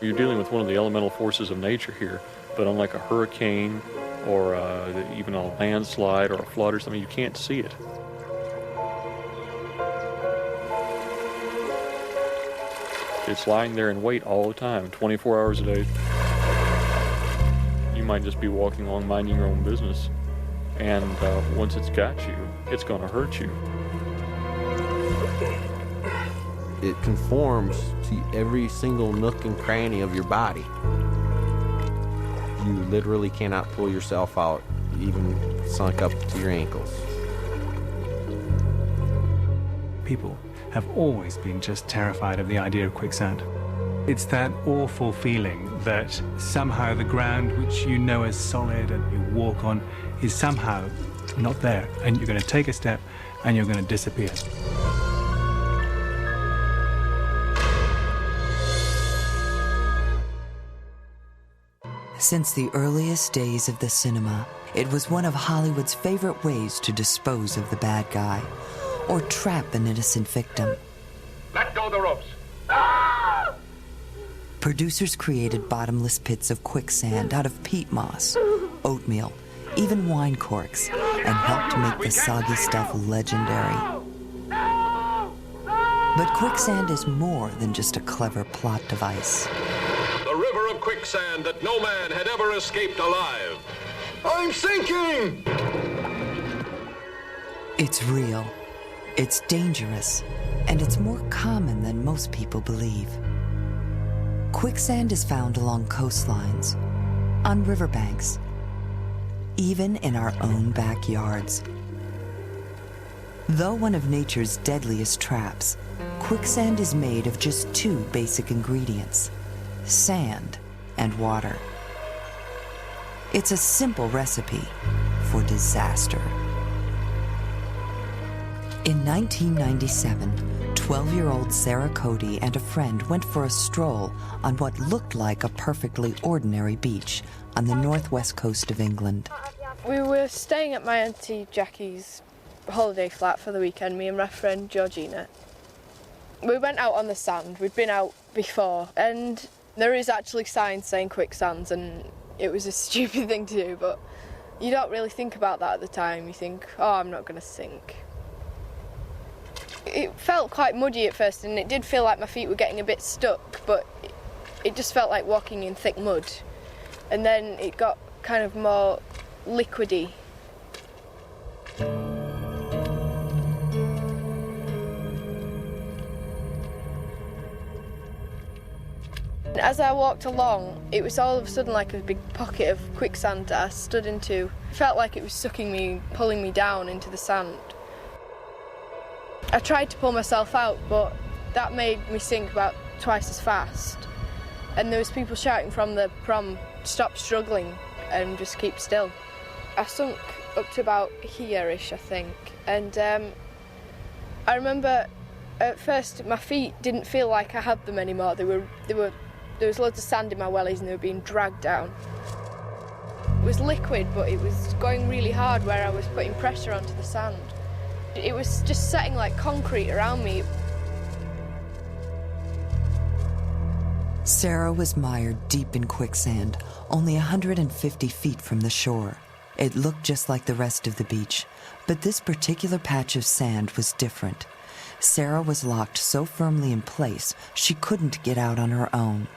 You're dealing with one of the elemental forces of nature here, but unlike a hurricane or even a landslide or a flood or something, you can't see it. It's lying there in wait all the time, 24 hours a day. You might just be walking along minding your own business, and once it's got you, it's going to hurt you. It conforms to every single nook and cranny of your body. You literally cannot pull yourself out, even sunk up to your ankles. People have always been just terrified of the idea of quicksand. It's that awful feeling that somehow the ground which you know is solid and you walk on is somehow not there, and you're going to take a step and you're going to disappear. Since the earliest days of the cinema, it was one of Hollywood's favorite ways to dispose of the bad guy or trap an innocent victim. Let go the ropes. Ah! Producers created bottomless pits of quicksand out of peat moss, oatmeal, even wine corks, and helped make the soggy stuff legendary. But quicksand is more than just a clever plot device. The river of quicksand that no man had ever escaped alive. I'm sinking! It's real, it's dangerous, and it's more common than most people believe. Quicksand is found along coastlines, on riverbanks, even in our own backyards. Though one of nature's deadliest traps, quicksand is made of just two basic ingredients: sand and water. It's a simple recipe for disaster. In 1997, 12-year-old Sarah Cody and a friend went for a stroll on what looked like a perfectly ordinary beach on the northwest coast of England. We were staying at my Auntie Jackie's holiday flat for the weekend, me and my friend Georgina. We went out on the sand. We'd been out before, and there is actually signs saying quicksands, and it was a stupid thing to do, but you don't really think about that at the time. You think, oh, I'm not going to sink. It felt quite muddy at first, and it did feel like my feet were getting a bit stuck, but it just felt like walking in thick mud. And then it got kind of more liquidy. As I walked along, it was all of a sudden like a big pocket of quicksand that I stood into. It felt like it was sucking me, pulling me down into the sand. I tried to pull myself out, but that made me sink about twice as fast. And there was people shouting from the prom, stop struggling and just keep still. I sunk up to about here-ish, I think. And I remember at first my feet didn't feel like I had them anymore. There was loads of sand in my wellies and they were being dragged down. It was liquid, but it was going really hard where I was putting pressure onto the sand. It was just setting like concrete around me. Sarah was mired deep in quicksand, only 150 feet from the shore. It looked just like the rest of the beach, but this particular patch of sand was different. Sarah was locked so firmly in place, she couldn't get out on her own.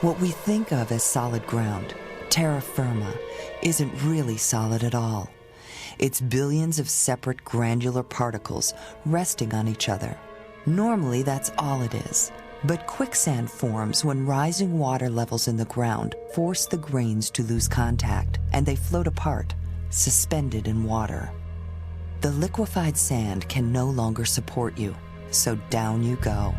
What we think of as solid ground, terra firma, isn't really solid at all. It's billions of separate granular particles resting on each other. Normally, that's all it is. But quicksand forms when rising water levels in the ground force the grains to lose contact, and they float apart, suspended in water. The liquefied sand can no longer support you, so down you go.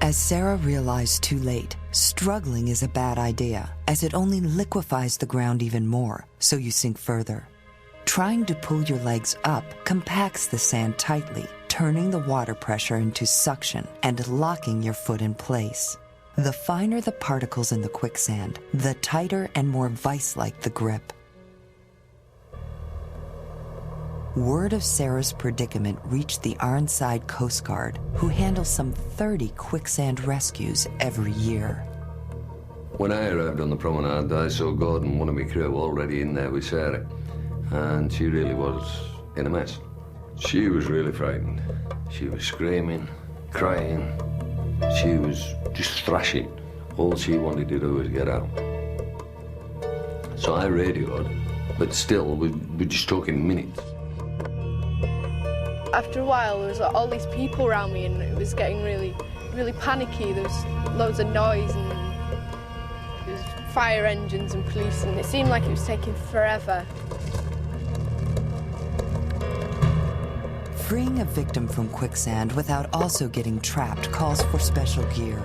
As Sarah realized too late, struggling is a bad idea, as it only liquefies the ground even more, so you sink further. Trying to pull your legs up compacts the sand tightly, turning the water pressure into suction and locking your foot in place. The finer the particles in the quicksand, the tighter and more vice-like the grip. word of Sarah's predicament reached the Arnside Coast Guard, who handle some 30 quicksand rescues every year. When I arrived on the promenade, I saw Gordon, one of my crew, already in there with Sarah, and she really was in a mess. She was really frightened. She was screaming, crying. She was just thrashing. All she wanted to do was get out. So I radioed, but still, we're just talking minutes. After a while, there was all these people around me, and it was getting really, really panicky. There was loads of noise, and there was fire engines and police, and it seemed like it was taking forever. Freeing a victim from quicksand without also getting trapped calls for special gear.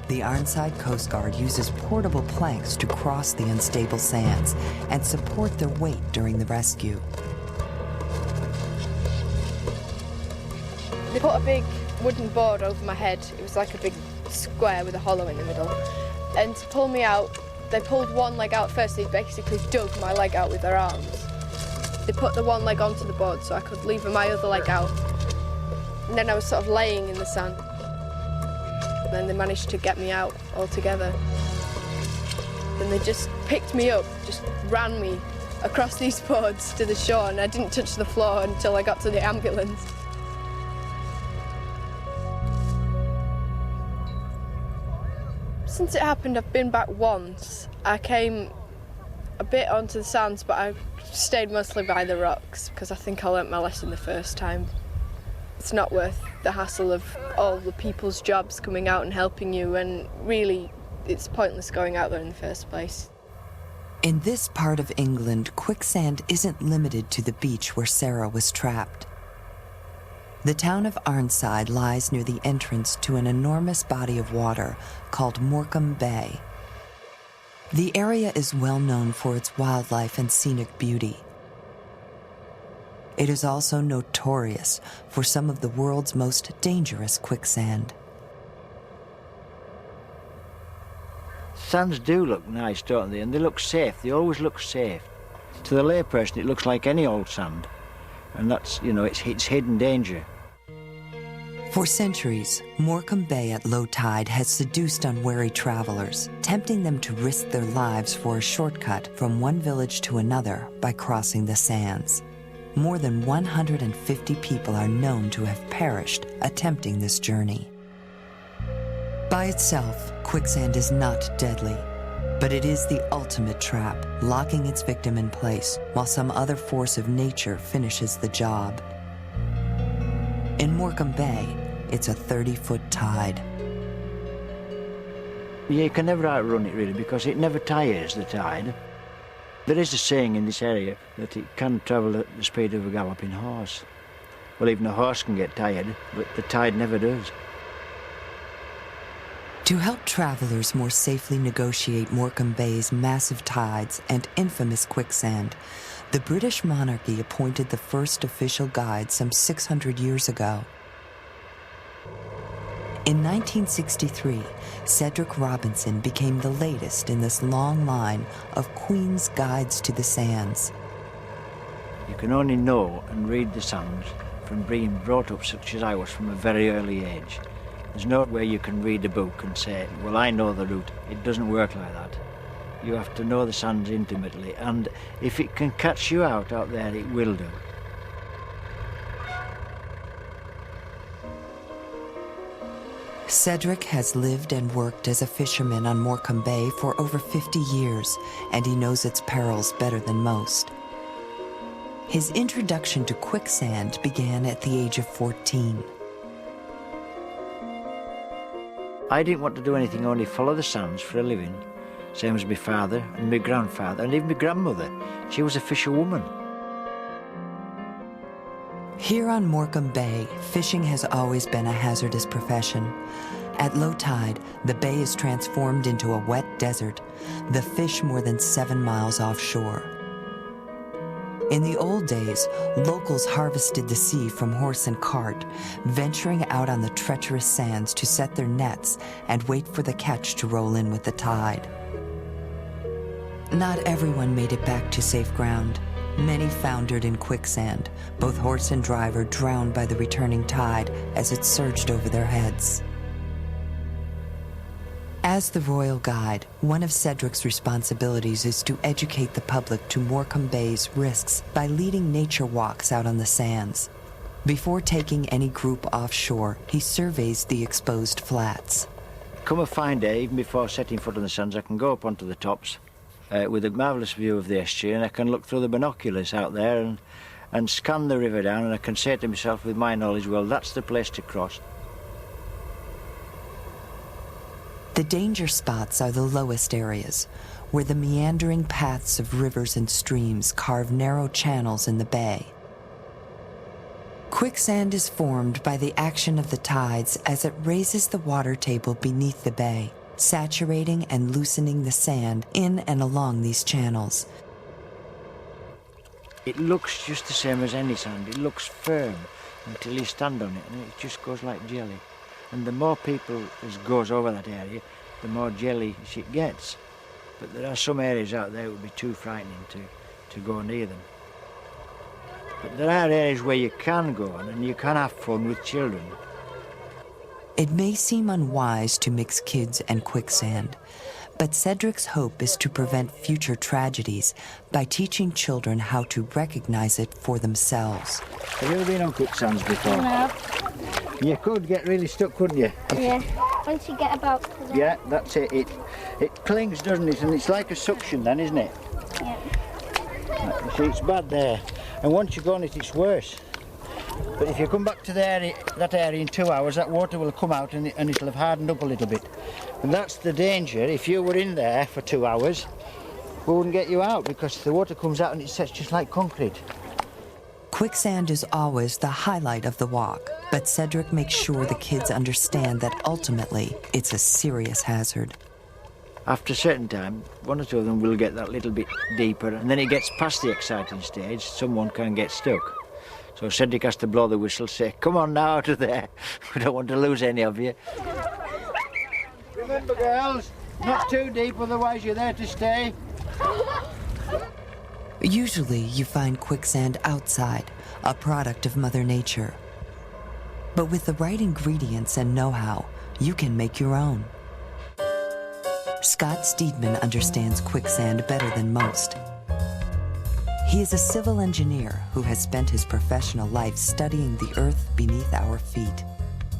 The Arnside Coast Guard uses portable planks to cross the unstable sands and support their weight during the rescue. They put a big wooden board over my head. It was like a big square with a hollow in the middle. And to pull me out, they pulled one leg out first. They basically dug my leg out with their arms. They put the one leg onto the board so I could leave my other leg out. And then I was sort of laying in the sand. Then they managed to get me out altogether. Then they just picked me up, just ran me across these boards to the shore, and I didn't touch the floor until I got to the ambulance. Since it happened, I've been back once. I came a bit onto the sands, but I stayed mostly by the rocks because I think I learnt my lesson the first time. It's not worth the hassle of all the people's jobs coming out and helping you, and really, it's pointless going out there in the first place. In this part of England, quicksand isn't limited to the beach where Sarah was trapped. The town of Arnside lies near the entrance to an enormous body of water called Morecambe Bay. The area is well known for its wildlife and scenic beauty. It is also notorious for some of the world's most dangerous quicksand. Sands do look nice, don't they? And they look safe. They always look safe. To the layperson, it looks like any old sand. And that's, you know, it's hidden danger. For centuries, Morecambe Bay at low tide has seduced unwary travelers, tempting them to risk their lives for a shortcut from one village to another by crossing the sands. More than 150 people are known to have perished attempting this journey. By itself, quicksand is not deadly, but it is the ultimate trap, locking its victim in place while some other force of nature finishes the job. In Morecambe Bay, it's a 30-foot tide. You can never outrun it, really, because it never tires, the tide. There is a saying in this area that it can travel at the speed of a galloping horse. Well, even a horse can get tired, but the tide never does. To help travelers more safely negotiate Morecambe Bay's massive tides and infamous quicksand, the British monarchy appointed the first official guide some 600 years ago. In 1963, Cedric Robinson became the latest in this long line of Queen's Guides to the Sands. You can only know and read the sands from being brought up, such as I was, from a very early age. There's no way you can read a book and say, well, I know the route. It doesn't work like that. You have to know the sands intimately, and if it can catch you out there, it will do. Cedric has lived and worked as a fisherman on Morecambe Bay for over 50 years, and he knows its perils better than most. His introduction to quicksand began at the age of 14. I didn't want to do anything only follow the sands for a living, same as my father and my grandfather and even my grandmother. She was a fisherwoman. Here on Morecambe Bay, fishing has always been a hazardous profession. At low tide, the bay is transformed into a wet desert, the fish more than 7 miles offshore. In the old days, locals harvested the sea from horse and cart, venturing out on the treacherous sands to set their nets and wait for the catch to roll in with the tide. Not everyone made it back to safe ground. Many foundered in quicksand, both horse and driver drowned by the returning tide as it surged over their heads. As the royal guide, one of Cedric's responsibilities is to educate the public to Morecambe Bay's risks by leading nature walks out on the sands. Before taking any group offshore, he surveys the exposed flats. Come a fine day, even before setting foot on the sands, I can go up onto the tops with a marvellous view of the estuary, and I can look through the binoculars out there and scan the river down, and I can say to myself with my knowledge, well, that's the place to cross. The danger spots are the lowest areas, where the meandering paths of rivers and streams carve narrow channels in the bay. Quicksand is formed by the action of the tides as it raises the water table beneath the bay, saturating and loosening the sand in and along these channels. It looks just the same as any sand. It looks firm until you stand on it, and it just goes like jelly. And the more people as goes over that area, the more jelly it gets. But there are some areas out there that would be too frightening to go near them. But there are areas where you can go on and you can have fun with children. It may seem unwise to mix kids and quicksand, but Cedric's hope is to prevent future tragedies by teaching children how to recognize it for themselves. Have you ever been on quicksands before? No. You could get really stuck, couldn't you? Yeah. Once you get about to that. Yeah, that's it. It clings, doesn't it? And it's like a suction then, isn't it? Yeah. You see, it's bad there. And once you go on it, it's worse. But if you come back to that area in 2 hours, that water will come out and it'll have hardened up a little bit. And that's the danger. If you were in there for 2 hours, we wouldn't get you out because the water comes out and it sets just like concrete. Quicksand is always the highlight of the walk, but Cedric makes sure the kids understand that ultimately it's a serious hazard. After a certain time, one or two of them will get that little bit deeper, and then it gets past the exciting stage, someone can get stuck. So Cedric has to blow the whistle, say, come on now out of there. We don't want to lose any of you. Remember, girls, not too deep, otherwise you're there to stay. Usually you find quicksand outside, a product of Mother Nature. But with the right ingredients and know-how, you can make your own. Scott Steedman understands quicksand better than most. He is a civil engineer who has spent his professional life studying the earth beneath our feet.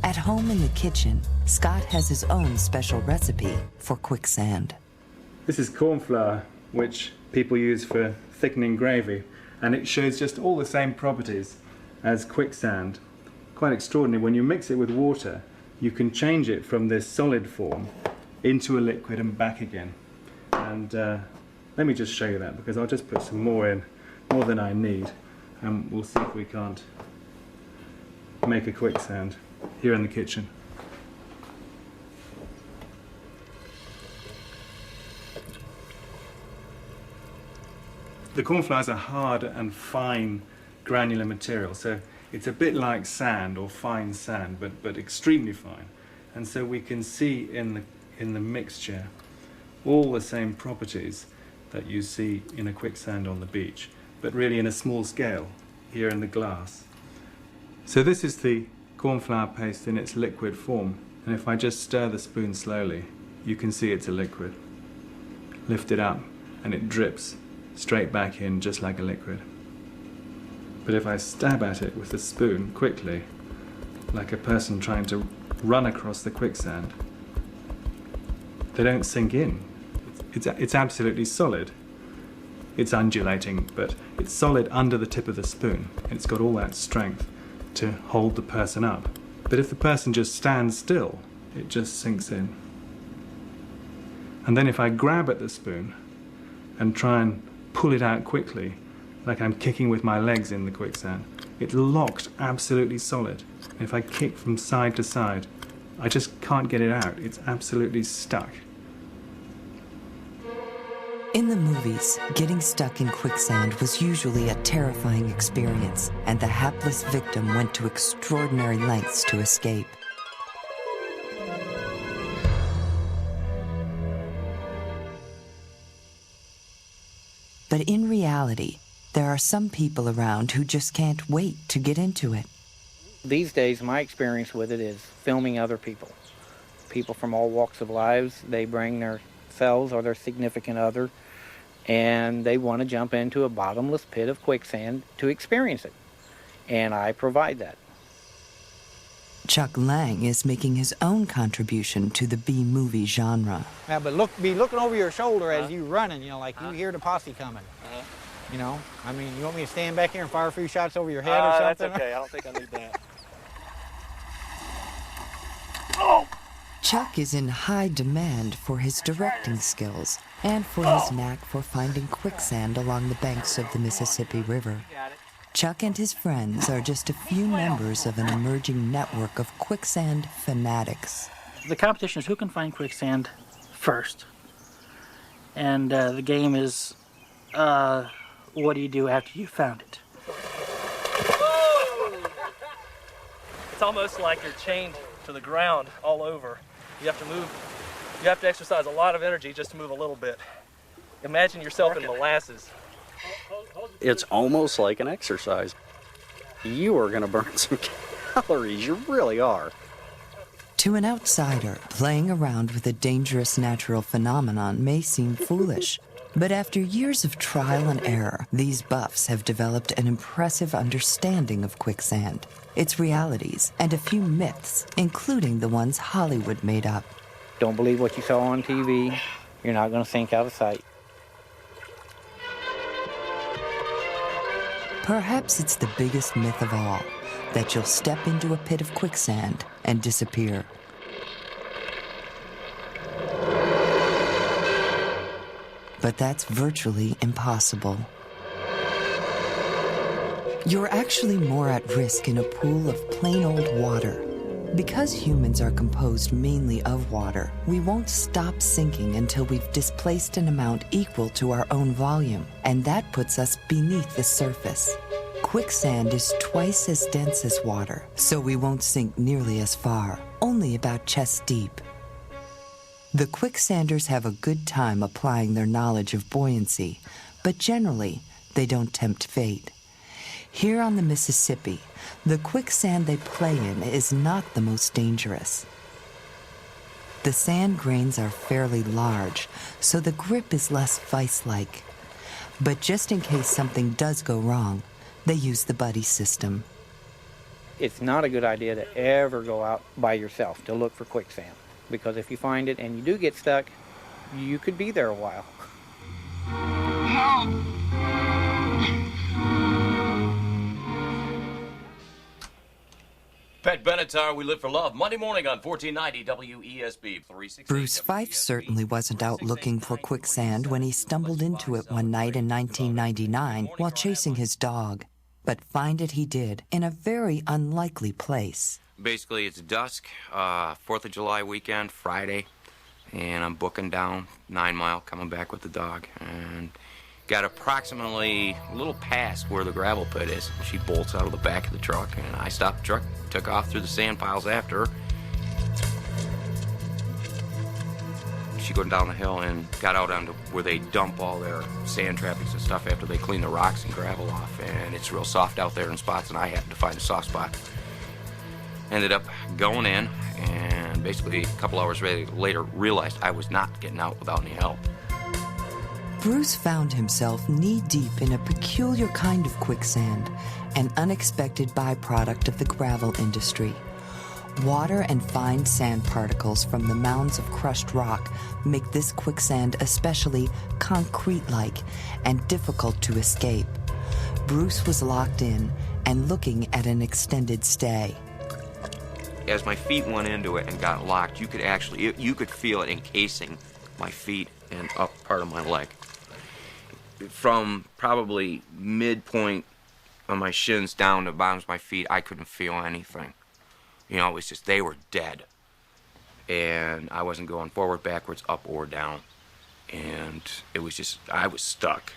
At home in the kitchen, Scott has his own special recipe for quicksand. This is corn flour, which people use for thickening gravy, and it shows just all the same properties as quicksand. Quite extraordinary. When you mix it with water, you can change it from this solid form into a liquid and back again. And let me just show you that, because I'll just put some more in, more than I need, and we'll see if we can't make a quicksand here in the kitchen. The corn flour is a hard and fine granular material, so it's a bit like sand or fine sand, but extremely fine. And so we can see in the mixture all the same properties that you see in a quicksand on the beach, but really in a small scale here in the glass. So this is the corn flour paste in its liquid form, and if I just stir the spoon slowly, you can see it's a liquid. Lift it up and it drips straight back in just like a liquid. But if I stab at it with the spoon quickly, like a person trying to run across the quicksand, they don't sink in. It's absolutely solid. It's undulating, but it's solid under the tip of the spoon. It's got all that strength to hold the person up. But if the person just stands still, it just sinks in. And then if I grab at the spoon and try and pull it out quickly, like I'm kicking with my legs in the quicksand, it's locked absolutely solid. And if I kick from side to side, I just can't get it out. It's absolutely stuck. In the movies, getting stuck in quicksand was usually a terrifying experience, and the hapless victim went to extraordinary lengths to escape. But in reality, there are some people around who just can't wait to get into it. These days, my experience with it is filming other people. People from all walks of lives, they bring themselves or their significant other, and they want to jump into a bottomless pit of quicksand to experience it. And I provide that. Chuck Lang is making his own contribution to the B-movie genre. Yeah, but be looking over your shoulder as you running, you know, like you hear the posse coming. You know, I mean, you want me to stand back here and fire a few shots over your head or something? That's okay. I don't think I need that. Chuck is in high demand for his directing skills and for his knack for finding quicksand along the banks of the Mississippi River. Chuck and his friends are just a few members of an emerging network of quicksand fanatics. The competition is who can find quicksand first. And the game is, what do you do after you found it? It's almost like you're chained to the ground all over. You have to move, you have to exercise a lot of energy just to move a little bit. Imagine yourself in molasses. It's almost like an exercise. You are going to burn some calories, you really are. To an outsider, playing around with a dangerous natural phenomenon may seem foolish. But after years of trial and error, these buffs have developed an impressive understanding of quicksand, its realities, and a few myths, including the ones Hollywood made up. Don't believe what you saw on TV. You're not going to sink out of sight. Perhaps it's the biggest myth of all, that you'll step into a pit of quicksand and disappear. But that's virtually impossible. You're actually more at risk in a pool of plain old water. Because humans are composed mainly of water, we won't stop sinking until we've displaced an amount equal to our own volume, and that puts us beneath the surface. Quicksand is twice as dense as water, so we won't sink nearly as far, only about chest deep. The quicksanders have a good time applying their knowledge of buoyancy, but generally, they don't tempt fate. Here on the Mississippi, the quicksand they play in is not the most dangerous. The sand grains are fairly large, so the grip is less vice-like. But just in case something does go wrong, they use the buddy system. It's not a good idea to ever go out by yourself to look for quicksand, because if you find it and you do get stuck, you could be there a while. Help! Pat Benatar, We Live for Love, Monday morning on 1490 WESB 360. Bruce Fife certainly wasn't out looking for quicksand when he stumbled into it one night in 1999 while chasing his dog. But find it he did in a very unlikely place. Basically, it's dusk, 4th of July weekend, Friday, and I'm booking down 9 Mile, coming back with the dog, and got approximately a little past where the gravel pit is. She bolts out of the back of the truck, and I stopped the truck, took off through the sand piles after her. She went down the hill and got out onto where they dump all their sand trappings and stuff after they clean the rocks and gravel off, and it's real soft out there in spots, and I happened to find a soft spot. Ended up going in, and basically a couple hours later realized I was not getting out without any help. Bruce found himself knee-deep in a peculiar kind of quicksand, an unexpected byproduct of the gravel industry. Water and fine sand particles from the mounds of crushed rock make this quicksand especially concrete-like and difficult to escape. Bruce was locked in and looking at an extended stay. As my feet went into it and got locked, you could feel it encasing my feet and up part of my leg. From probably midpoint on my shins down to the bottoms of my feet, I couldn't feel anything. You know, it was just, they were dead. And I wasn't going forward, backwards, up, or down. And it was just, I was stuck.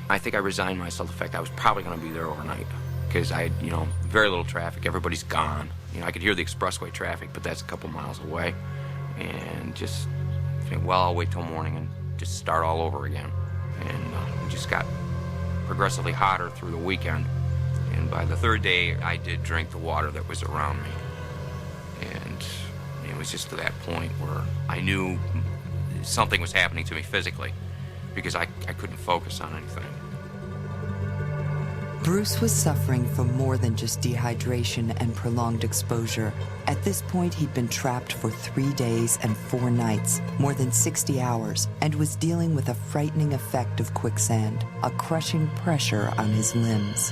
I think I resigned myself to the fact I was probably going to be there overnight. Because I had, very little traffic. Everybody's gone. I could hear the expressway traffic, but that's a couple miles away. And just think, well, I'll wait till morning and just start all over again. And we just got progressively hotter through the weekend. And by the third day, I did drink the water that was around me. And it was just to that point where I knew something was happening to me physically because I couldn't focus on anything. Bruce was suffering from more than just dehydration and prolonged exposure. At this point, he'd been trapped for 3 days and 4 nights, more than 60 hours, and was dealing with a frightening effect of quicksand, a crushing pressure on his limbs.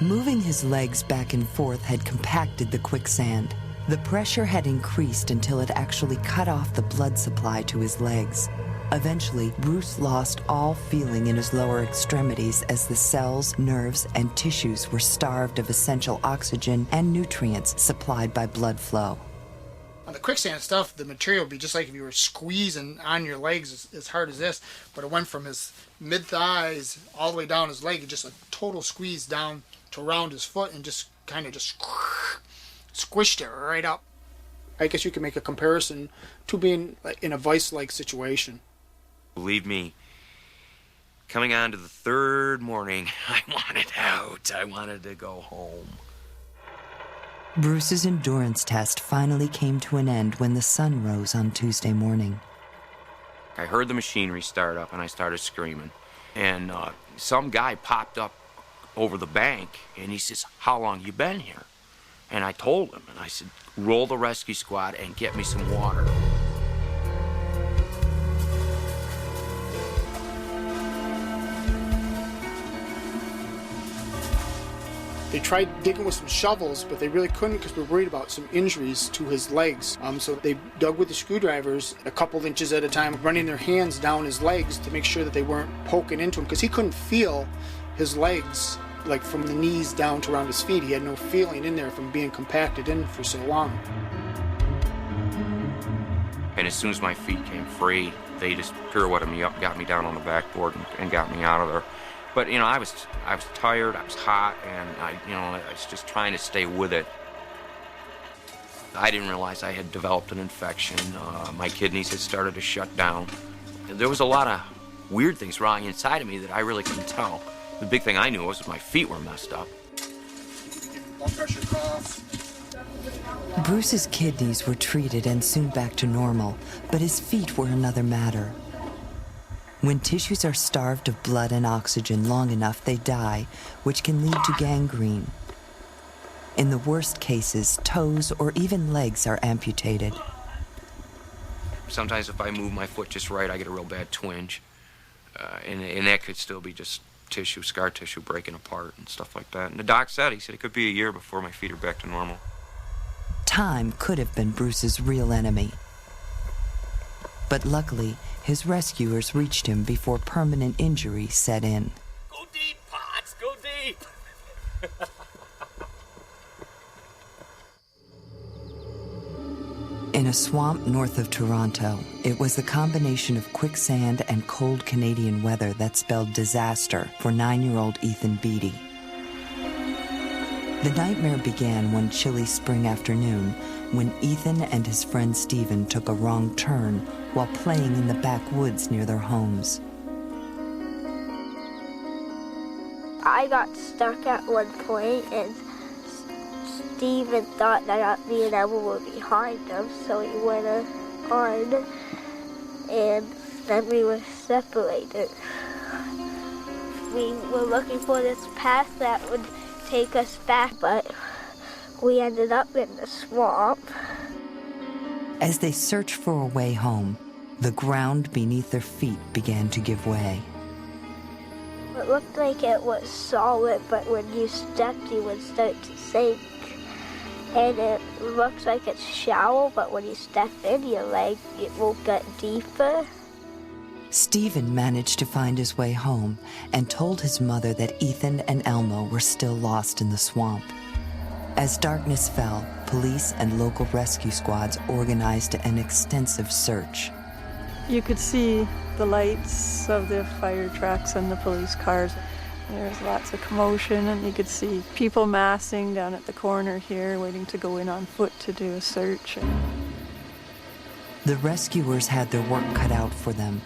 Moving his legs back and forth had compacted the quicksand. The pressure had increased until it actually cut off the blood supply to his legs. Eventually, Bruce lost all feeling in his lower extremities as the cells, nerves, and tissues were starved of essential oxygen and nutrients supplied by blood flow. On the quicksand stuff, the material would be just like if you were squeezing on your legs as hard as this, but it went from his mid-thighs all the way down his leg, just a total squeeze down to around his foot and just kind of just squished it right up. I guess you can make a comparison to being in a vice-like situation. Believe me, coming on to the third morning, I wanted out. I wanted to go home. Bruce's endurance test finally came to an end when the sun rose on Tuesday morning. I heard the machinery start up and I started screaming. And some guy popped up over the bank and he says, "How long you been here?" And I told him, and I said, "Roll the rescue squad and get me some water." They tried digging with some shovels, but they really couldn't because we were worried about some injuries to his legs. So they dug with the screwdrivers a couple inches at a time, running their hands down his legs to make sure that they weren't poking into him because he couldn't feel his legs, like from the knees down to around his feet. He had no feeling in there from being compacted in for so long. And as soon as my feet came free, they just pirouetted me up, got me down on the backboard, and got me out of there. But, you know, I was tired, I was hot, and I was just trying to stay with it. I didn't realize I had developed an infection. My kidneys had started to shut down. There was a lot of weird things wrong inside of me that I really couldn't tell. The big thing I knew was my feet were messed up. Bruce's kidneys were treated and soon back to normal, but his feet were another matter. When tissues are starved of blood and oxygen long enough, they die, which can lead to gangrene. In the worst cases, toes or even legs are amputated. Sometimes if I move my foot just right, I get a real bad twinge. And that could still be just tissue, scar tissue breaking apart and stuff like that. And the doc said, he said it could be a year before my feet are back to normal. Time could have been Bruce's real enemy. But luckily, his rescuers reached him before permanent injury set in. Go deep, Potts, go deep. In a swamp north of Toronto, it was the combination of quicksand and cold Canadian weather that spelled disaster for 9-year-old Ethan Beattie. The nightmare began one chilly spring afternoon when Ethan and his friend Stephen took a wrong turn while playing in the backwoods near their homes. I got stuck at one point and Stephen thought that me and Emma were behind him, so he went on and then we were separated. We were looking for this path that would take us back, but we ended up in the swamp. As they searched for a way home, the ground beneath their feet began to give way. It looked like it was solid, but when you stepped, you would start to sink. And it looks like it's shallow, but when you step in your leg, it will get deeper. Stephen managed to find his way home and told his mother that Ethan and Elmo were still lost in the swamp. As darkness fell, police and local rescue squads organized an extensive search. You could see the lights of the fire trucks and the police cars. There was lots of commotion, and you could see people massing down at the corner here, waiting to go in on foot to do a search. The rescuers had their work cut out for them.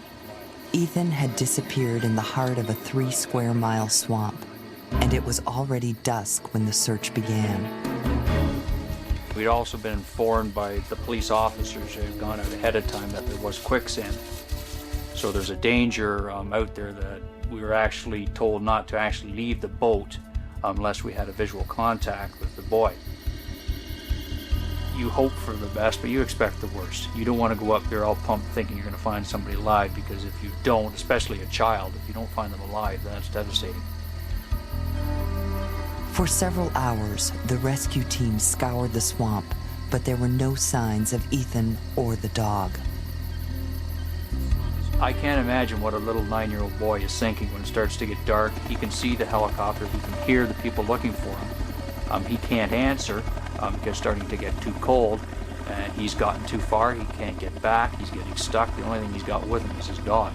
Ethan had disappeared in the heart of a 3-square-mile swamp, and it was already dusk when the search began. We'd also been informed by the police officers who had gone out ahead of time that there was quicksand. So there's a danger out there that we were actually told not to actually leave the boat unless we had a visual contact with the boy. You hope for the best, but you expect the worst. You don't want to go up there all pumped thinking you're going to find somebody alive, because if you don't, especially a child, if you don't find them alive, that's devastating. For several hours, the rescue team scoured the swamp, but there were no signs of Ethan or the dog. I can't imagine what a little 9-year-old boy is thinking when it starts to get dark. He can see the helicopter, he can hear the people looking for him. He can't answer because it's starting to get too cold, and he's gotten too far, he can't get back, he's getting stuck. The only thing he's got with him is his dog.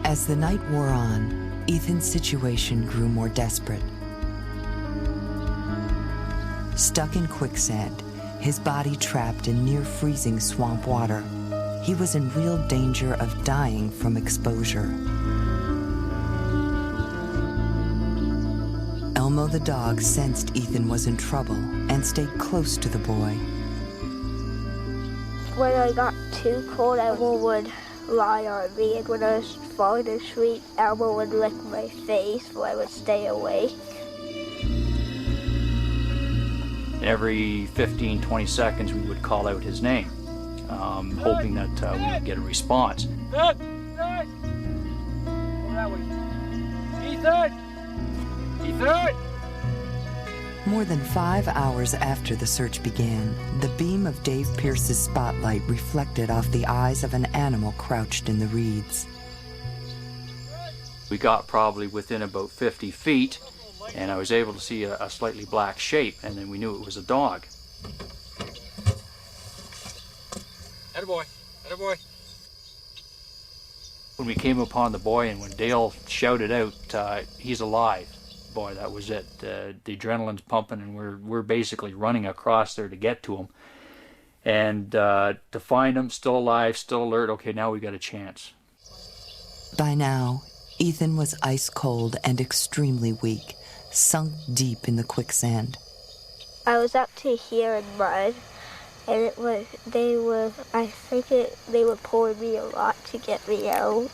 As the night wore on, Ethan's situation grew more desperate. Stuck in quicksand, his body trapped in near-freezing swamp water, he was in real danger of dying from exposure. Elmo the dog sensed Ethan was in trouble and stayed close to the boy. When I got too cold, Elmo would lie on me, and when I was falling asleep, Elmo would lick my face so I would stay awake. Every 15, 20 seconds, we would call out his name, hoping that we would get a response. Ethan! More than 5 hours after the search began, the beam of Dave Pierce's spotlight reflected off the eyes of an animal crouched in the reeds. We got probably within about 50 feet, and I was able to see a slightly black shape, and then we knew it was a dog. Attaboy, attaboy. When we came upon the boy and when Dale shouted out, he's alive, boy, that was it. The adrenaline's pumping, and we're basically running across there to get to him. And to find him, still alive, still alert, okay, now we got a chance. By now, Ethan was ice cold and extremely weak, sunk deep in the quicksand. I was up to here in mud, and they were pulling me a lot to get me out.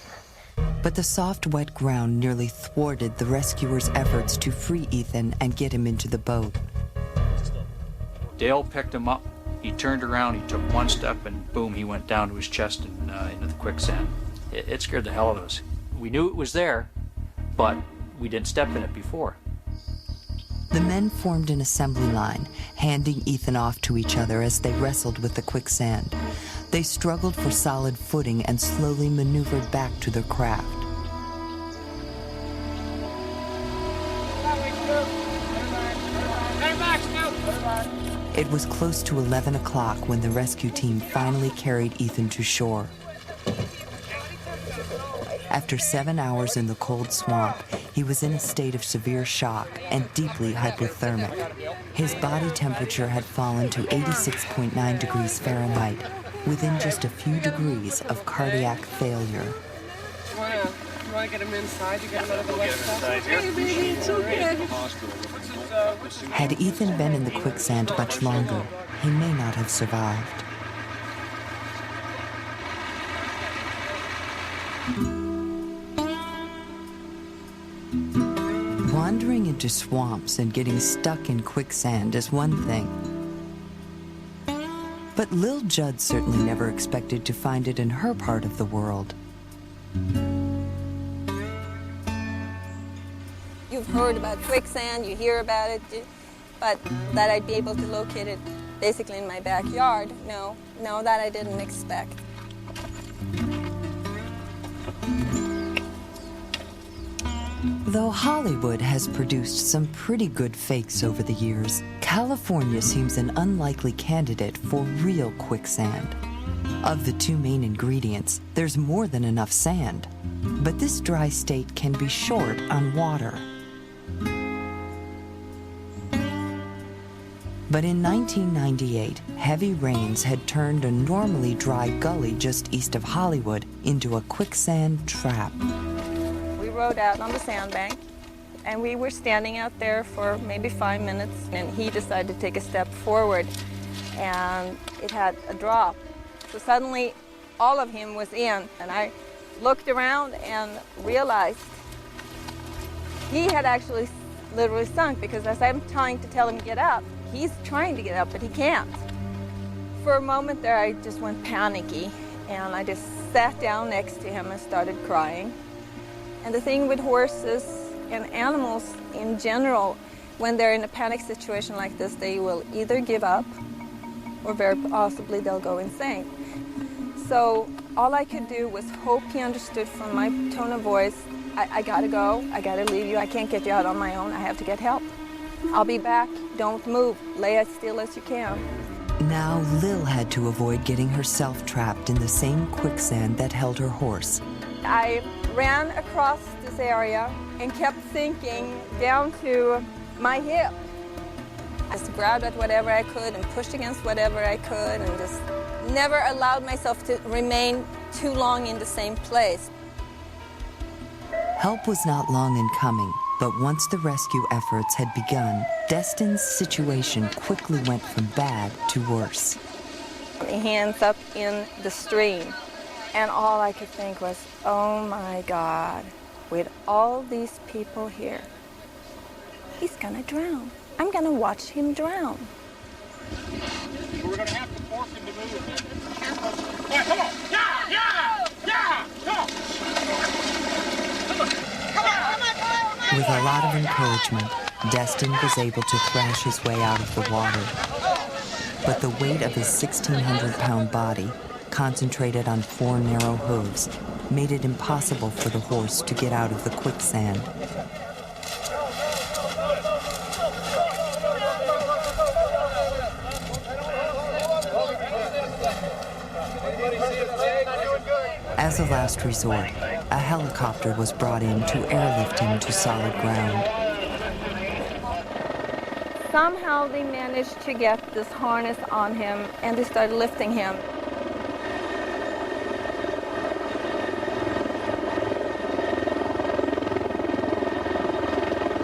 But the soft, wet ground nearly thwarted the rescuers' efforts to free Ethan and get him into the boat. Dale picked him up, he turned around, he took one step, and boom, he went down to his chest and into the quicksand. It scared the hell out of us. We knew it was there, but we didn't step in it before. The men formed an assembly line, handing Ethan off to each other as they wrestled with the quicksand. They struggled for solid footing and slowly maneuvered back to their craft. It was close to 11 o'clock when the rescue team finally carried Ethan to shore. After 7 hours in the cold swamp, he was in a state of severe shock and deeply hypothermic. His body temperature had fallen to 86.9 degrees Fahrenheit, within just a few degrees of cardiac failure. You want to get him inside to get him out of the wet stuff? Hey, baby, it's okay. Had Ethan been in the quicksand much longer, he may not have survived. Wandering into swamps and getting stuck in quicksand is one thing. But Lil Judd certainly never expected to find it in her part of the world. You've heard about quicksand, you hear about it, but that I'd be able to locate it basically in my backyard, no, that I didn't expect. Though Hollywood has produced some pretty good fakes over the years, California seems an unlikely candidate for real quicksand. Of the two main ingredients, there's more than enough sand. But this dry state can be short on water. But in 1998, heavy rains had turned a normally dry gully just east of Hollywood into a quicksand trap. We rode out on the sandbank, and we were standing out there for maybe 5 minutes, and he decided to take a step forward, and it had a drop. So suddenly, all of him was in, and I looked around and realized he had actually literally sunk, because as I'm trying to tell him to get up, he's trying to get up, but he can't. For a moment there, I just went panicky, and I just sat down next to him and started crying. And the thing with horses and animals in general, when they're in a panic situation like this, they will either give up or very possibly they'll go insane. So all I could do was hope he understood from my tone of voice, I gotta go, I gotta leave you, I can't get you out on my own, I have to get help. I'll be back, don't move, lay as still as you can. Now Lil had to avoid getting herself trapped in the same quicksand that held her horse. I ran across this area and kept sinking down to my hip. I just grabbed at whatever I could and pushed against whatever I could and just never allowed myself to remain too long in the same place. Help was not long in coming, but once the rescue efforts had begun, Destin's situation quickly went from bad to worse. He ends up in the stream, and all I could think was, oh my God, with all these people here, he's gonna drown. I'm gonna watch him drown. We're gonna have to force him to move. Careful. Yeah, come on. Yeah, come on. With a lot of encouragement, Destin was able to thrash his way out of the water. But the weight of his 1,600-pound body, concentrated on 4 narrow hooves, made it impossible for the horse to get out of the quicksand. As a last resort, a helicopter was brought in to airlift him to solid ground. Somehow they managed to get this harness on him and they started lifting him.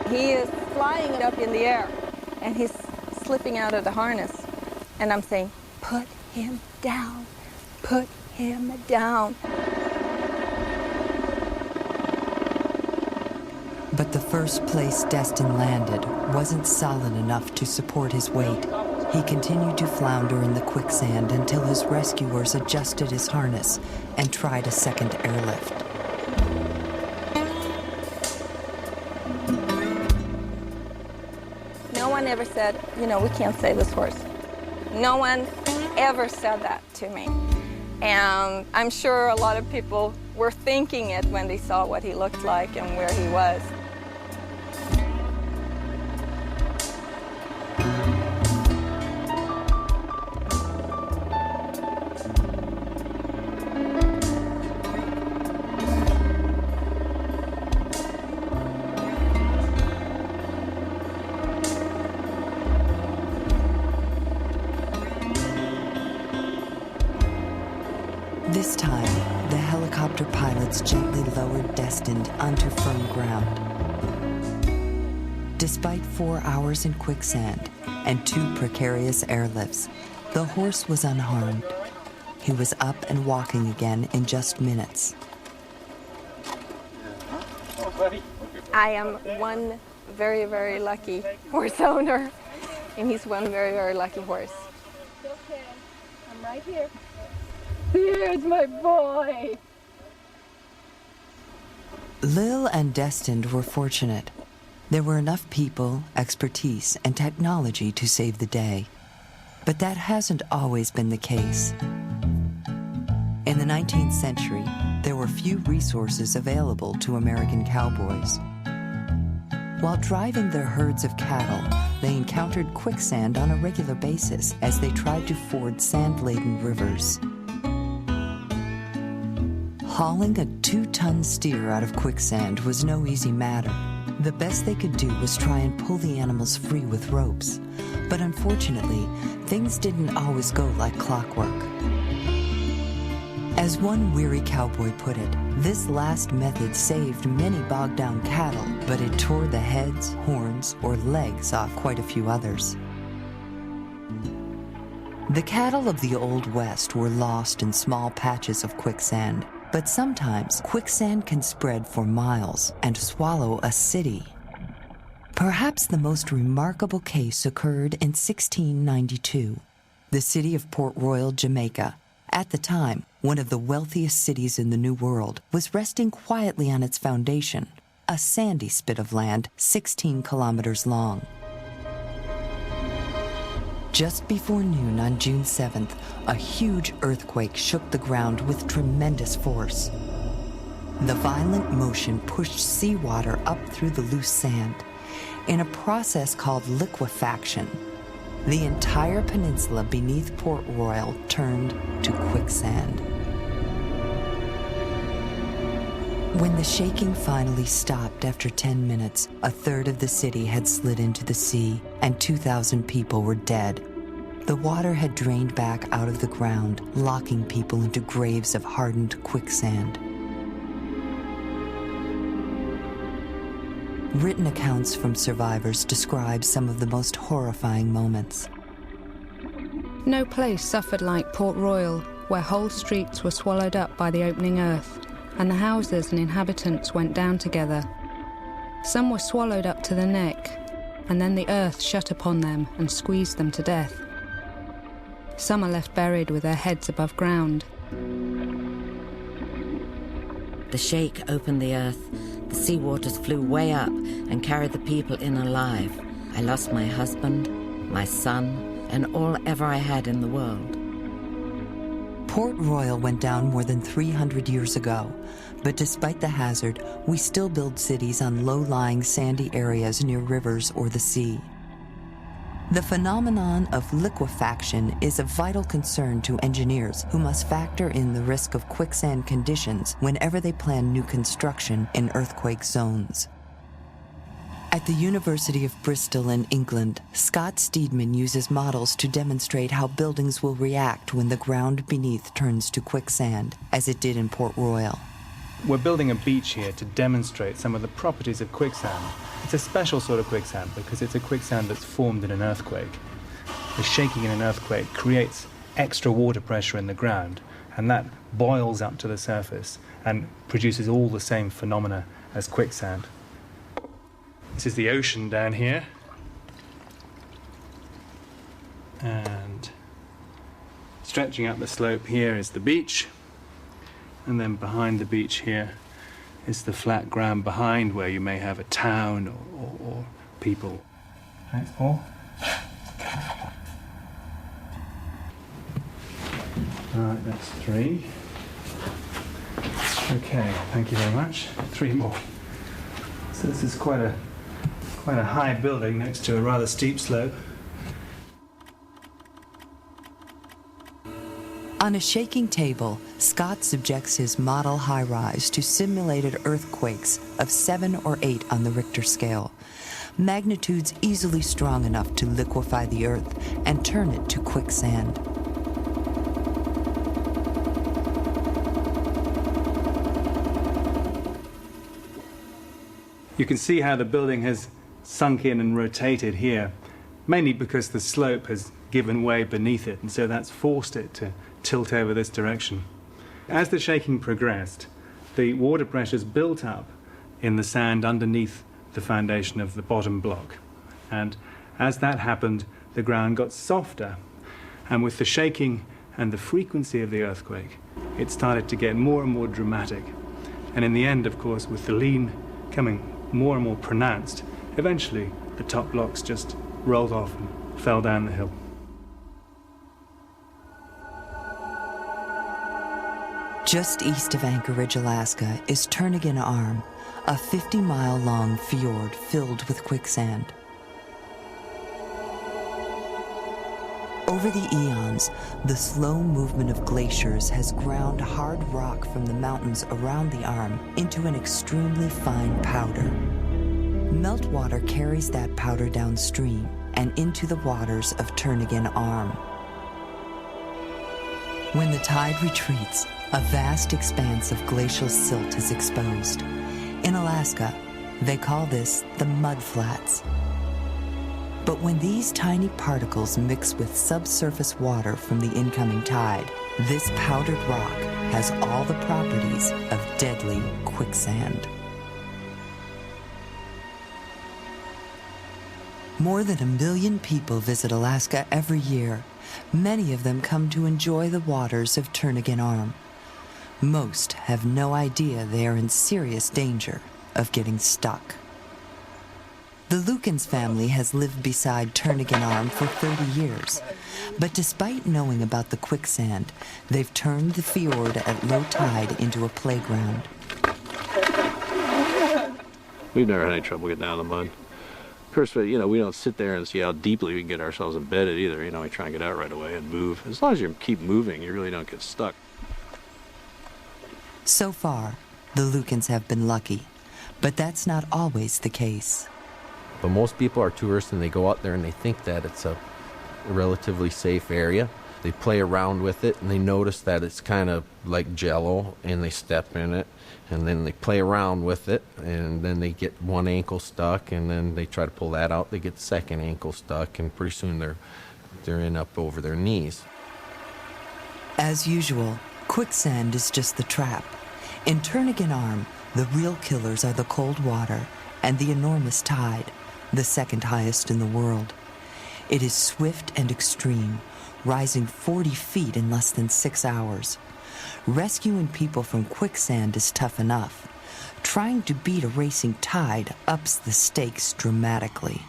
He is flying up in the air and he's slipping out of the harness. And I'm saying, put him down, put him down. But the first place Destin landed wasn't solid enough to support his weight. He continued to flounder in the quicksand until his rescuers adjusted his harness and tried a second airlift. No one ever said, you know, we can't save this horse. No one ever said that to me. And I'm sure a lot of people were thinking it when they saw what he looked like and where he was. This time, the helicopter pilots gently lowered Destin onto firm ground. Despite 4 hours in quicksand and 2 precarious airlifts, the horse was unharmed. He was up and walking again in just minutes. I am one very, very lucky horse owner, and he's one very, very lucky horse. Okay, I'm right here. Here's my boy. Lil and Destin were fortunate. There were enough people, expertise, and technology to save the day. But that hasn't always been the case. In the 19th century, there were few resources available to American cowboys. While driving their herds of cattle, they encountered quicksand on a regular basis as they tried to ford sand-laden rivers. Hauling a 2-ton steer out of quicksand was no easy matter. The best they could do was try and pull the animals free with ropes. But unfortunately, things didn't always go like clockwork. As one weary cowboy put it, this last method saved many bogged-down cattle, but it tore the heads, horns, or legs off quite a few others. The cattle of the Old West were lost in small patches of quicksand, but sometimes quicksand can spread for miles and swallow a city. Perhaps the most remarkable case occurred in 1692. The city of Port Royal, Jamaica, at the time one of the wealthiest cities in the New World, was resting quietly on its foundation, a sandy spit of land 16 kilometers long. Just before noon on June 7th, a huge earthquake shook the ground with tremendous force. The violent motion pushed seawater up through the loose sand. In a process called liquefaction, the entire peninsula beneath Port Royal turned to quicksand. When the shaking finally stopped after 10 minutes, a third of the city had slid into the sea and 2,000 people were dead. The water had drained back out of the ground, locking people into graves of hardened quicksand. Written accounts from survivors describe some of the most horrifying moments. No place suffered like Port Royal, where whole streets were swallowed up by the opening earth, and the houses and inhabitants went down together. Some were swallowed up to the neck, and then the earth shut upon them and squeezed them to death. Some are left buried with their heads above ground. The shake opened the earth. The seawaters flew way up and carried the people in alive. I lost my husband, my son, and all ever I had in the world. Port Royal went down more than 300 years ago, but despite the hazard, we still build cities on low-lying sandy areas near rivers or the sea. The phenomenon of liquefaction is a vital concern to engineers who must factor in the risk of quicksand conditions whenever they plan new construction in earthquake zones. At the University of Bristol in England, Scott Steedman uses models to demonstrate how buildings will react when the ground beneath turns to quicksand, as it did in Port Royal. We're building a beach here to demonstrate some of the properties of quicksand. It's a special sort of quicksand because it's a quicksand that's formed in an earthquake. The shaking in an earthquake creates extra water pressure in the ground, and that boils up to the surface and produces all the same phenomena as quicksand. This is the ocean down here. And stretching up the slope here is the beach. And then behind the beach here is the flat ground behind where you may have a town or people. Thanks, Paul. All right, that's 3. Okay, thank you very much. 3 more. So this is quite a high building next to a rather steep slope. On a shaking table, Scott subjects his model high-rise to simulated earthquakes of 7 or 8 on the Richter scale, magnitudes easily strong enough to liquefy the earth and turn it to quicksand. You can see how the building has sunk in and rotated here, mainly because the slope has given way beneath it, and so that's forced it to tilt over this direction. As the shaking progressed, the water pressures built up in the sand underneath the foundation of the bottom block. And as that happened, the ground got softer. And with the shaking and the frequency of the earthquake, it started to get more and more dramatic. And in the end, of course, with the lean coming more and more pronounced, eventually the top blocks just rolled off and fell down the hill. Just east of Anchorage, Alaska, is Turnagain Arm, a 50-mile-long fjord filled with quicksand. Over the eons, the slow movement of glaciers has ground hard rock from the mountains around the arm into an extremely fine powder. Meltwater carries that powder downstream and into the waters of Turnagain Arm. When the tide retreats, a vast expanse of glacial silt is exposed. In Alaska, they call this the mudflats. But when these tiny particles mix with subsurface water from the incoming tide, this powdered rock has all the properties of deadly quicksand. More than 1 million people visit Alaska every year. Many of them come to enjoy the waters of Turnagain Arm. Most have no idea they are in serious danger of getting stuck. The Lukens family has lived beside Turnagain Arm for 30 years, but despite knowing about the quicksand, they've turned the fjord at low tide into a playground. We've never had any trouble getting out of the mud. Of course, we don't sit there and see how deeply we can get ourselves embedded either. We try and get out right away and move. As long as you keep moving, you really don't get stuck. So far, the Lukens have been lucky, but that's not always the case. But most people are tourists and they go out there and they think that it's a relatively safe area. They play around with it and they notice that it's kind of like jello and they step in it and then they play around with it and then they get one ankle stuck and then they try to pull that out. They get the second ankle stuck and pretty soon they're in up over their knees. As usual, quicksand is just the trap. In Turnagain Arm, the real killers are the cold water and the enormous tide, the second highest in the world. It is swift and extreme, rising 40 feet in less than 6 hours. Rescuing people from quicksand is tough enough. Trying to beat a racing tide ups the stakes dramatically.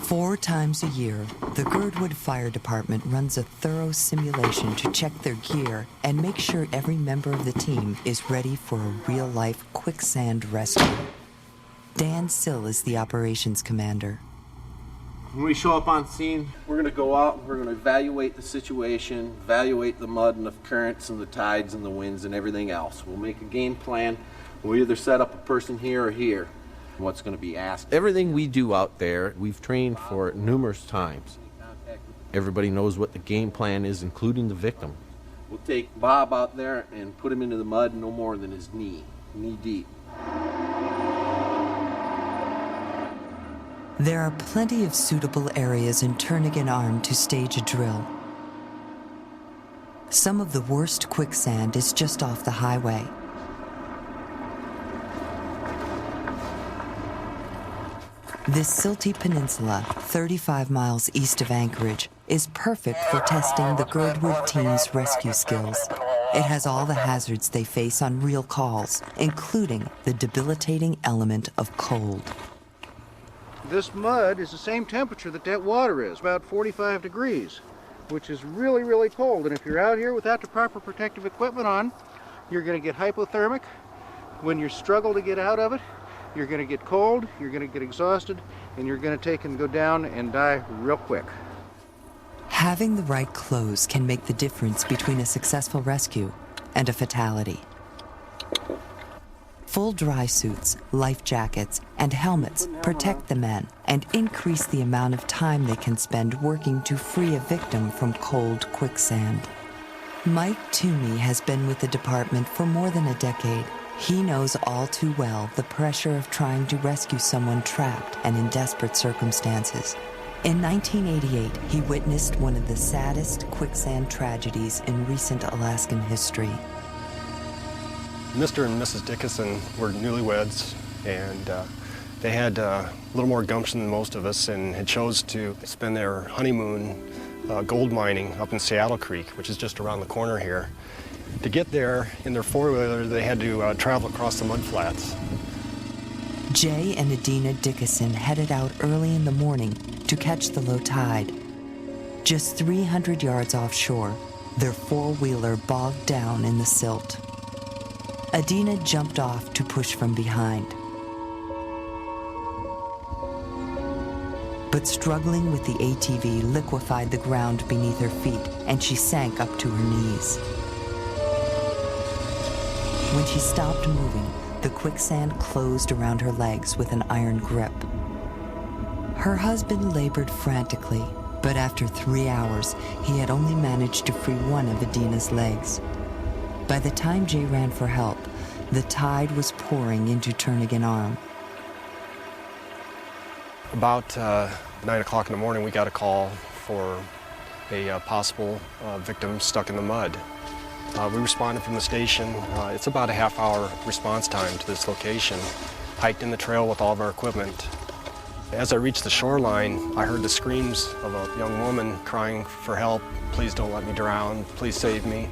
4 times a year, the Girdwood Fire Department runs a thorough simulation to check their gear and make sure every member of the team is ready for a real-life quicksand rescue. Dan Sill is the operations commander. When we show up on scene, we're going to go out and we're going to evaluate the situation, evaluate the mud and the currents and the tides and the winds and everything else. We'll make a game plan. We'll either set up a person here or here. What's going to be asked. Everything we do out there, we've trained for it numerous times. Everybody knows what the game plan is, including the victim. We'll take Bob out there and put him into the mud no more than his knee deep. There are plenty of suitable areas in Turnagain Arm to stage a drill. Some of the worst quicksand is just off the highway. This silty peninsula, 35 miles east of Anchorage, is perfect for testing the Girdwood team's rescue skills. It has all the hazards they face on real calls, including the debilitating element of cold. This mud is the same temperature that water is, about 45 degrees, which is really, really cold. And if you're out here without the proper protective equipment on, you're going to get hypothermic. When you struggle to get out of it, you're going to get cold, you're going to get exhausted, and you're going to take and go down and die real quick. Having the right clothes can make the difference between a successful rescue and a fatality. Full dry suits, life jackets, and helmets protect the men and increase the amount of time they can spend working to free a victim from cold quicksand. Mike Toomey has been with the department for more than a decade. He knows all too well the pressure of trying to rescue someone trapped and in desperate circumstances. In 1988, he witnessed one of the saddest quicksand tragedies in recent Alaskan history. Mr. and Mrs. Dickinson were newlyweds, and they had a little more gumption than most of us and had chose to spend their honeymoon gold mining up in Seattle Creek, which is just around the corner here. To get there in their four-wheeler, they had to travel across the mudflats. Jay and Adina Dickinson headed out early in the morning to catch the low tide. Just 300 yards offshore, their four-wheeler bogged down in the silt. Adina jumped off to push from behind. But struggling with the ATV liquefied the ground beneath her feet, and she sank up to her knees. When she stopped moving, the quicksand closed around her legs with an iron grip. Her husband labored frantically, but after 3 hours, he had only managed to free one of Adina's legs. By the time Jay ran for help, the tide was pouring into Turnagain Arm. About 9 o'clock in the morning, we got a call for a possible victim stuck in the mud. We responded from the station. It's about a half-hour response time to this location. Hiked in the trail with all of our equipment. As I reached the shoreline, I heard the screams of a young woman crying for help. Please don't let me drown. Please save me.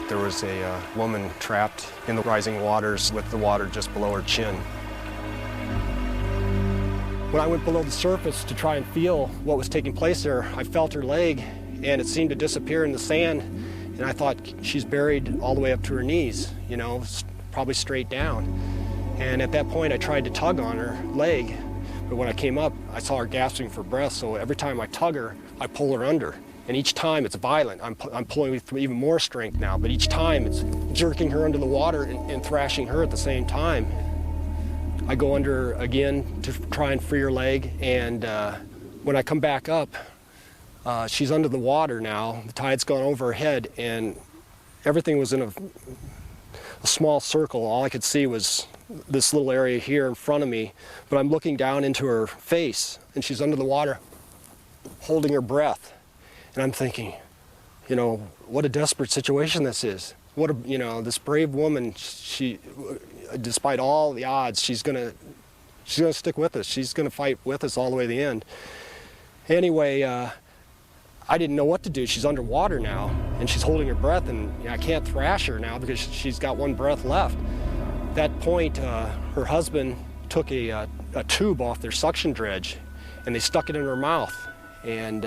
There was a woman trapped in the rising waters with the water just below her chin. When I went below the surface to try and feel what was taking place there, I felt her leg, and it seemed to disappear in the sand. And I thought, she's buried all the way up to her knees, you know, probably straight down. And at that point, I tried to tug on her leg, but when I came up, I saw her gasping for breath, so every time I tug her, I pull her under. And each time it's violent. I'm pulling with even more strength now, but each time it's jerking her under the water and thrashing her at the same time. I go under again to try and free her leg, and when I come back up, she's under the water now. The tide's gone over her head, and everything was in a small circle. All I could see was this little area here in front of me, but I'm looking down into her face, and she's under the water, holding her breath. And I'm thinking, you know, what a desperate situation this is. What a, you know, this brave woman, she, despite all the odds, she's gonna stick with us. She's gonna fight with us all the way to the end. Anyway, I didn't know what to do. She's underwater now, and she's holding her breath, and I can't thrash her now because she's got one breath left. At that point, her husband took a tube off their suction dredge, and they stuck it in her mouth. And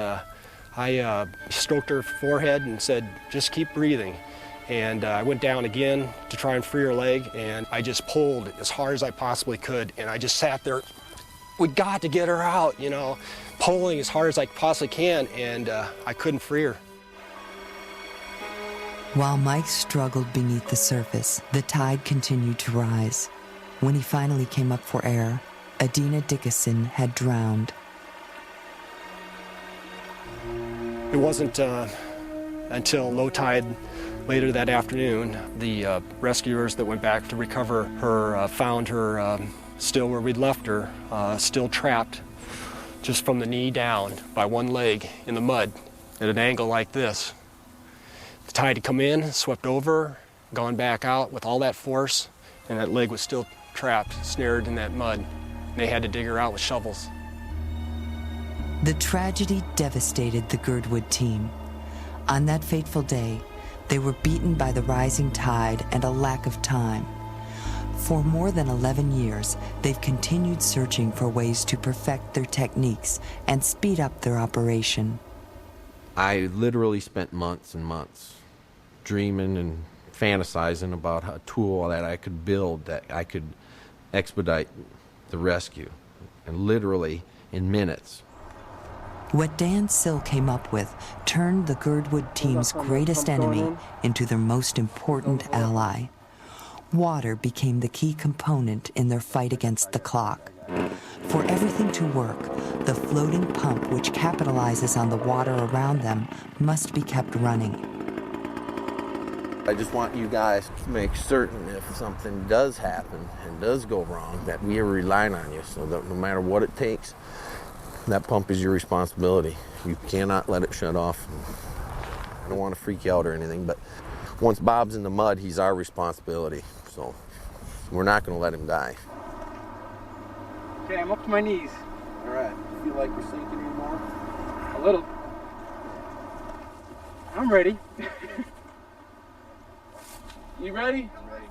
I stroked her forehead and said, just keep breathing. And I went down again to try and free her leg, and I just pulled as hard as I possibly could, and I just sat there. We got to get her out, you know, pulling as hard as I possibly can, and I couldn't free her. While Mike struggled beneath the surface, the tide continued to rise. When he finally came up for air, Adina Dickinson had drowned. It wasn't until low tide later that afternoon, the rescuers that went back to recover her found her still where we'd left her, still trapped just from the knee down by one leg in the mud at an angle like this. The tide had come in, swept over, gone back out with all that force, and that leg was still trapped, snared in that mud. They had to dig her out with shovels. The tragedy devastated the Girdwood team. On that fateful day, they were beaten by the rising tide and a lack of time. For more than 11 years, they've continued searching for ways to perfect their techniques and speed up their operation. I literally spent months and months dreaming and fantasizing about a tool that I could build that I could expedite the rescue, and literally in minutes. What Dan Sill came up with turned the Girdwood team's greatest enemy into their most important ally. Water became the key component in their fight against the clock. For everything to work, the floating pump which capitalizes on the water around them must be kept running. I just want you guys to make certain if something does happen and does go wrong that we are relying on you, so that no matter what it takes, that pump is your responsibility. You cannot let it shut off. I don't want to freak you out or anything, but once Bob's in the mud, he's our responsibility. So we're not going to let him die. Okay, I'm up to my knees. All right. Feel like you're sinking anymore? A little. I'm ready. You ready? I'm ready.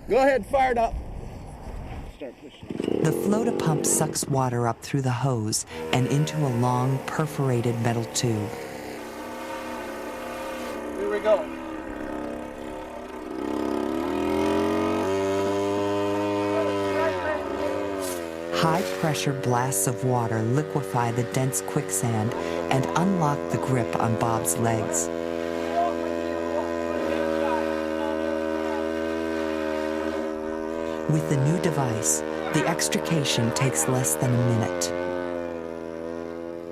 Go ahead, fire it up. Start pushing. The float-a-pump sucks water up through the hose and into a long, perforated metal tube. Here we go. High-pressure blasts of water liquefy the dense quicksand and unlock the grip on Bob's legs. With the new device, the extrication takes less than a minute.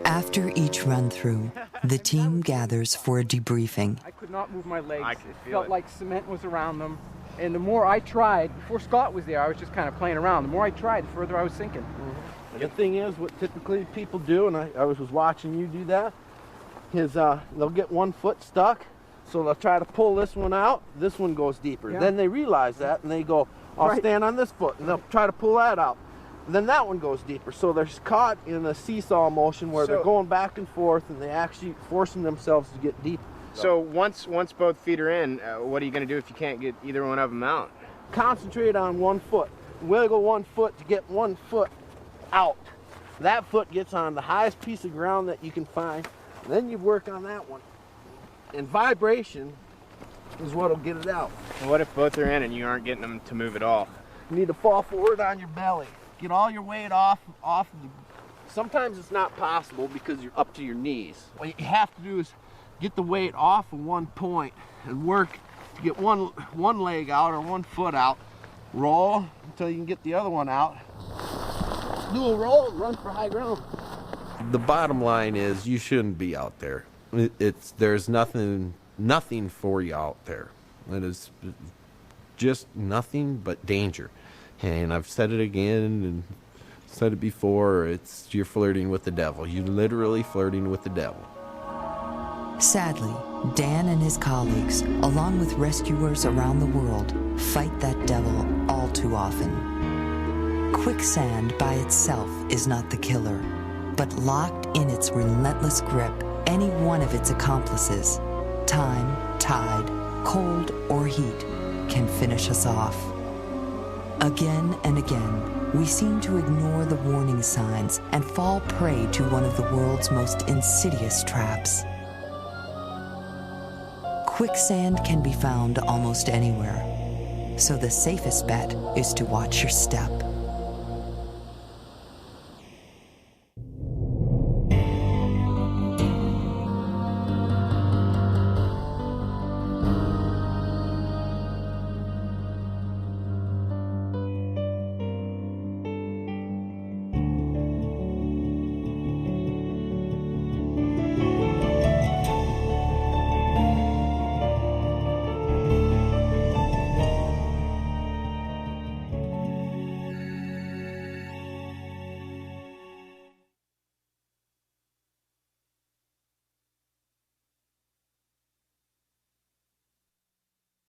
After each run-through, the team gathers for a debriefing. I could not move my legs. It felt like cement was around them. And the more I tried, before Scott was there, I was just kind of playing around. The more I tried, the further I was sinking. Mm-hmm. The thing is, what typically people do, and I was watching you do that, is they'll get one foot stuck, so they'll try to pull this one out. This one goes deeper. Yeah. Then they realize that, and they go, I'll stand on this foot, and they'll try to pull that out. Then that one goes deeper. So they're caught in a seesaw motion where they're going back and forth, and they actually forcing themselves to get deep. So once both feet are in, what are you going to do if you can't get either one of them out? Concentrate on one foot. Wiggle one foot to get one foot out. That foot gets on the highest piece of ground that you can find. Then you work on that one. And vibration is what will get it out. And what if both are in and you aren't getting them to move at all? You need to fall forward on your belly. Get all your weight off sometimes it's not possible because you're up to your knees. What you have to do is get the weight off of one point and work to get one leg out or one foot out. Roll until you can get the other one out. Do a roll and run for high ground. The bottom line is you shouldn't be out there. There's nothing for you out there. It is just nothing but danger. And I've said it again and said it before, you're flirting with the devil. You're literally flirting with the devil. Sadly, Dan and his colleagues, along with rescuers around the world, fight that devil all too often. Quicksand by itself is not the killer, but locked in its relentless grip, any one of its accomplices, time, tide, cold, or heat, can finish us off. Again and again, we seem to ignore the warning signs and fall prey to one of the world's most insidious traps. Quicksand can be found almost anywhere, so the safest bet is to watch your step.